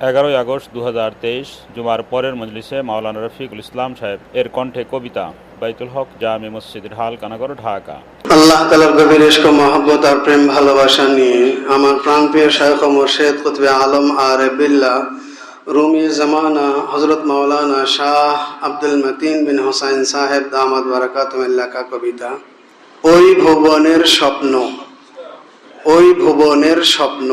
11 August 2023 জুমার পরের মজলিসে মাওলানা রফিকুল ইসলাম সাহেব এর কণ্ঠে কবিতা বাইতুল হক জামে মসজিদ ঢালকানগর, ঢাকা। আল্লাহ তাআলার গভীর ইশক ও মহব্বত আর প্রেম ভালোবাসা নিয়ে আমার প্রাণপ্রিয় শায়খ ও মুর্শিদ কুতবে আলম আরিফ বিল্লাহ রুমি জামানা হযরত মাওলানা শাহ আব্দুল মতিন বিন হোসাইন সাহেব দামাত বারাকাতুহুম লেখা কবিতা ওই ভুবনের স্বপ্ন। ওই ভুবনের স্বপ্ন।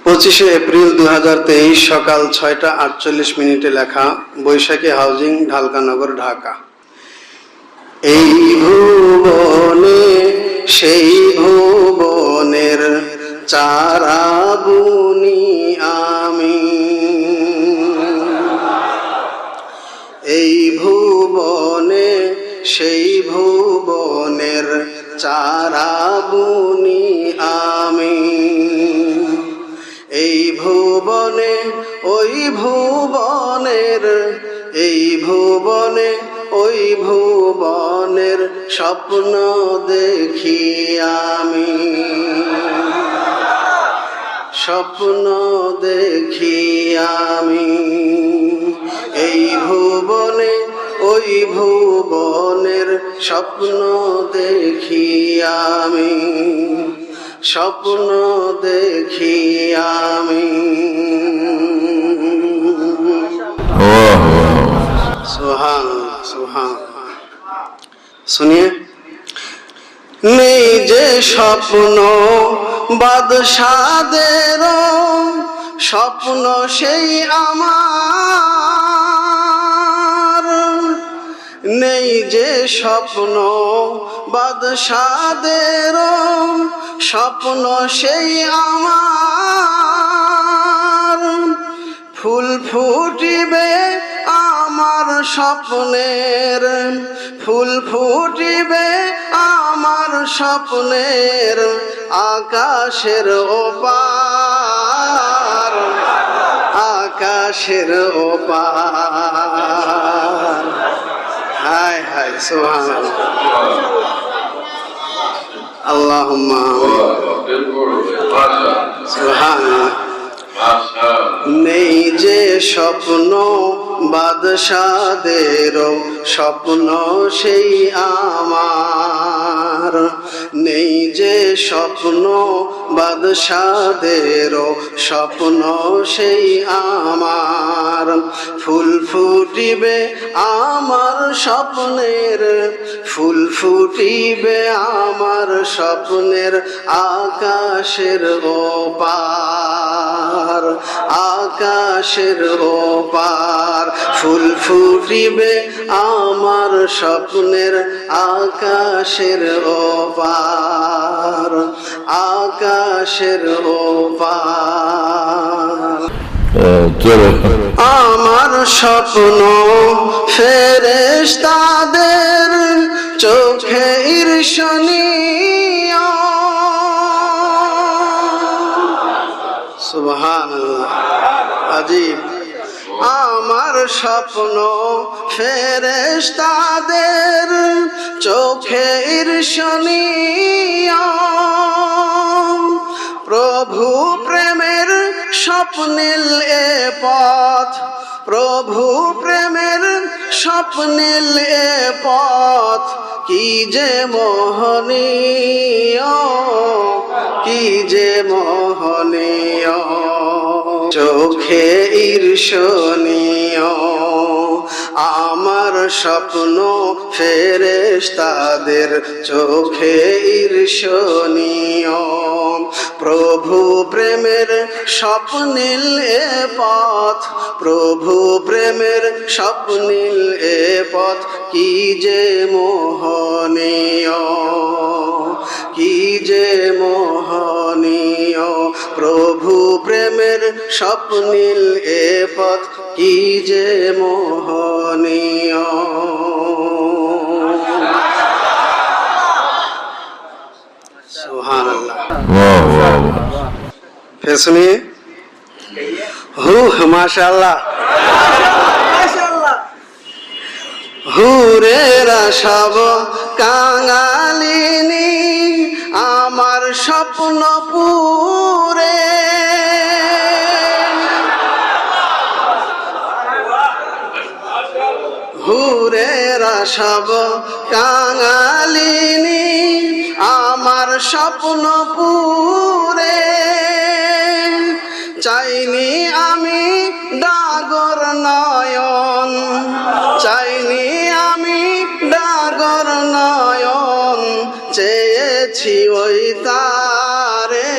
25 এপ্রিল 2023 সকাল 6টা 48 লেখা, বৈশাখী হাউজিং, ঢালকানগর, ঢাকা। এই ভুবনে সেই ভুবনের চারা বুনি আমি, এই ভুবনে সেই ভুবনের চারা বুনি আমি, এই ভুবনে ওই ভুবনের, এই ভুবনে ওই ভুবনের স্বপ্ন দেখি আমি, স্বপ্ন দেখি আমি। এই ভুবনে ওই ভুবনের স্বপ্ন দেখি আমি, স্বপ্ন দেখি আমি। সুবহানাল্লাহ, সুবহানাল্লাহ। শুনিয়ে নেই যে স্বপ্ন বাদশাদের স্বপ্ন সেই আমার, নেই যে স্বপ্ন বাদশাদের স্বপ্ন সেই আমার, ফুল ফুটিবে আমার স্বপ্নের, ফুল ফুটিবে আমার স্বপ্নের আকাশের ওপার, আকাশের ওপার। হায় হায়, সুবহানাল্লাহ, আল্লাহুম্মা সুবহানাল্লাহ। নেই যে স্বপ্ন বাদশাদের স্বপ্ন সেই আমার, নেই যে স্বপ্ন বাদশাদের স্বপ্ন সেই আমার, ফুল ফুটিবে আমার স্বপ্নের, ফুল ফুটিবে আমার স্বপ্নের আকাশের ওপার, আকাশের ওপার। ফুল ফুটিবে আমার স্বপ্নের আকাশের ওপার, আকাশের ওপার। আমার স্বপ্ন ফেরেশতাদের চোখে ঈর্ষণীয়, সুবহানাল্লাহ, আজীব। আমার স্বপ্ন ফেরেশতাদের চোখে ঈর্ষণীয়, প্রভু প্রেমের স্বপ্নিল এ পথ, প্রভু প্রেমের স্বপ্নিল এ পথ, কি যে মোহনীয়, কি যে মোহনীয়, চোখে ঈর্ষণীয়। আমার স্বপ্ন ফেরেশতাদের চোখে ঈর্ষণীয়, প্রভু প্রেমের স্বপ্নিল এ পথ, প্রভু প্রেমের স্বপ্নিল এ পথ, কি যে মোহনীয়, কি যে মোহনীয়, প্রভু প্রেমের স্বপ্নিল এ পথ, কি যে মোহনীয়। সুবহানাল্লাহ। फिर सुनिए, माशाअल्लाह। হুরেরা সব কাঙালিনী আমার স্বপ্ন পুরে, সব কাঙালিনী আমার স্বপ্ন পুরে চাইনি আমি ডাগর নয়ন চাইনি আমি ডাগর নয়ন চেয়েছি ওই তারে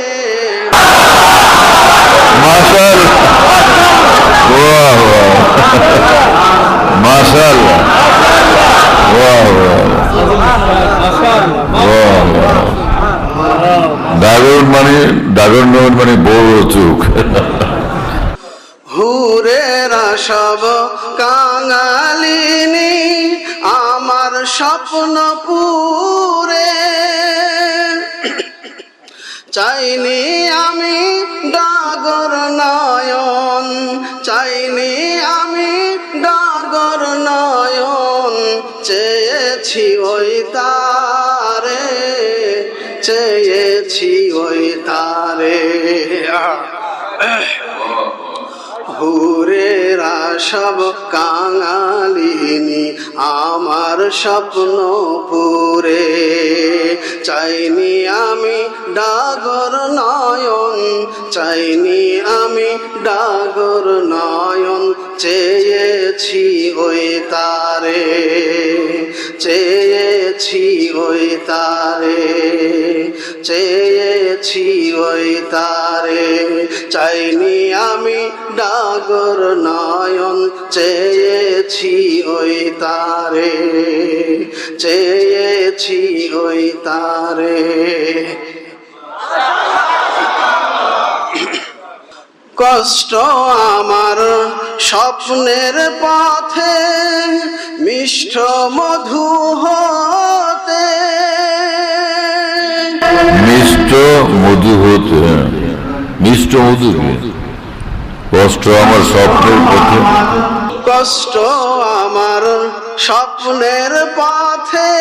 মাশাআল্লাহ ডাগর নয়ন মানে বড় চোখ। হুরেরা সব কাঙালিনী আমার স্বপ্ন পুরে চাইনি আমি ডাগর নয়ন চাইনি আমি ডাগর নয়ন চেয়েছি ওই তারে চেয়েছি ওই তারে হুরেরা সব কাঙালিনী আমার স্বপ্ন পুরে চাইনি আমি ডাগর নয়ন চাইনি আমি ডাগর নয়ন চেয়েছি ওই তারে চেয়েছি ওই তারে চেয়েছি ওই তারে চাইনি আমি ডাগর নয়ন চেয়েছি ওই তারে চেয়েছি ওই তারে কষ্ট আমার স্বপ্নের পথে মিষ্ট মধু হতে মিষ্ট মধু হতে মিষ্ট মধু কষ্ট আমার স্বপ্নের পথে কষ্ট আমার স্বপ্নের পথে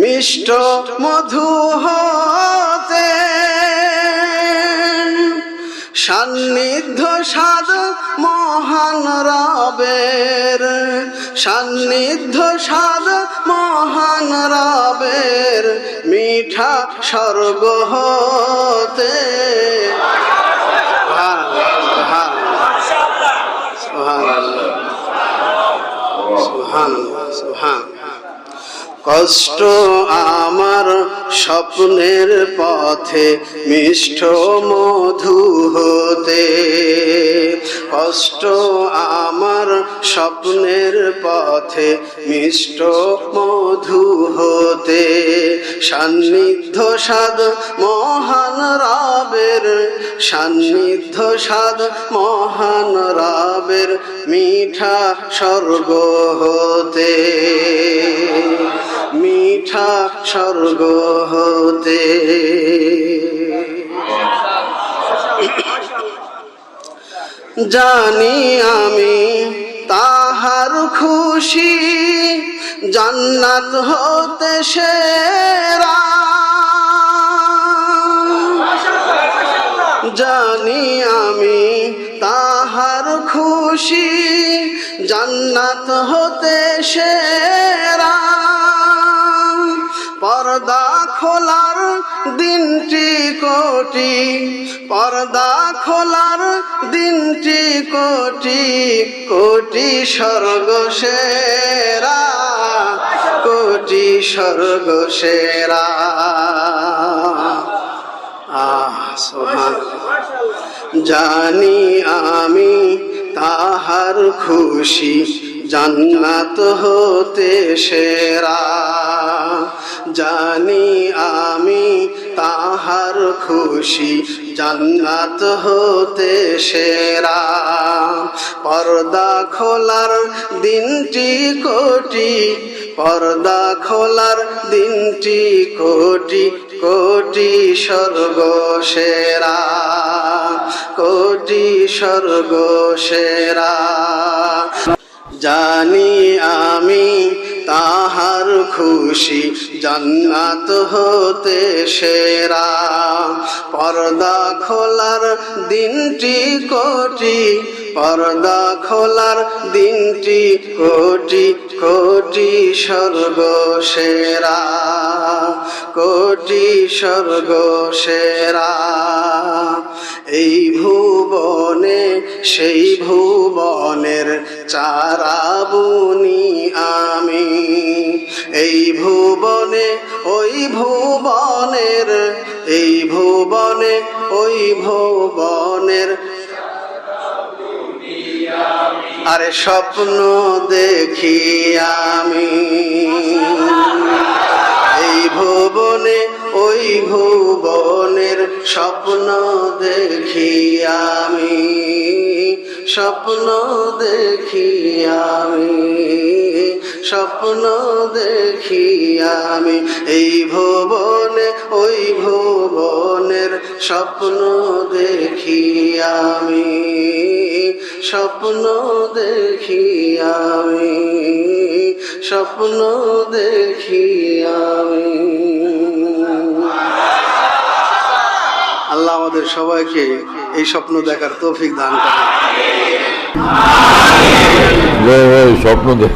মিষ্ট মধু হতে সান্নিধ্য সাদ মহান রবের সান্নিধ্য সাদ মহান রবের মিঠা স্বর্গ হতে কষ্ট আমার স্বপ্নের পথে মিষ্ট মধু হতে কষ্ট আমার স্বপ্নের পথে মিষ্ট মধু হতে সান্নিধ্য সাদ মহান রবের সান্নিধ্য সাদ মহান রবের মিঠা স্বর্গ হতে মিঠা স্বর্গ হতে জানি আমি তাহার খুশি জান্নাত হতে সেরা জানি আমি তাহার খুশি জান্নাত হতে সেরা পর্দা খোলার দিনটি কোটি পর্দা খোলার দিনটি কোটি কোটি স্বর্গ সেরা কোটি স্বর্গ সেরা জানি আমি তাহার খুশি জান্নাত হতে সেরা জানি আমি তাহার খুশি জান্নাত হতে সেরা পর্দা খোলার দিনটি কোটি পর্দা খোলার দিনটি কোটি কোটি স্বর্গ সেরা কোটি স্বর্গ সেরা জানি আমি তাহার খুশি জান্নাত হতে সেরা পর্দা খোলার দিনটি কোটি, পর্দা খোলার দিনটি কোটি কোটি স্বর্গ সেরা, কোটি স্বর্গ সেরা। এই ভুবনে সেই ভুবনের চারা বুনি আমি, এই ভুবনে ওই ভুবনের, এই ভুবনে ওই ভুবনের আরে স্বপ্ন দেখি আমি। এই ভুবনে ওই ভুবনের স্বপ্ন দেখি আমি, স্বপ্ন দেখি আমি, স্বপ্ন দেখি আমি। এই ভুবনে ওই ভুবনের স্বপ্ন দেখি আমি, স্বপ্ন দেখি আমি, স্বপ্ন দেখি আমি। আল্লাহ আমাদের সবাইকে এই স্বপ্ন দেখার তৌফিক দান করেন। স্বপ্ন দেখ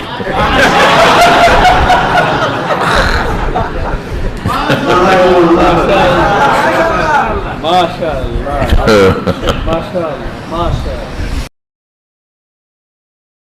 মাশাআল্লাহ মাশাআল্লাহ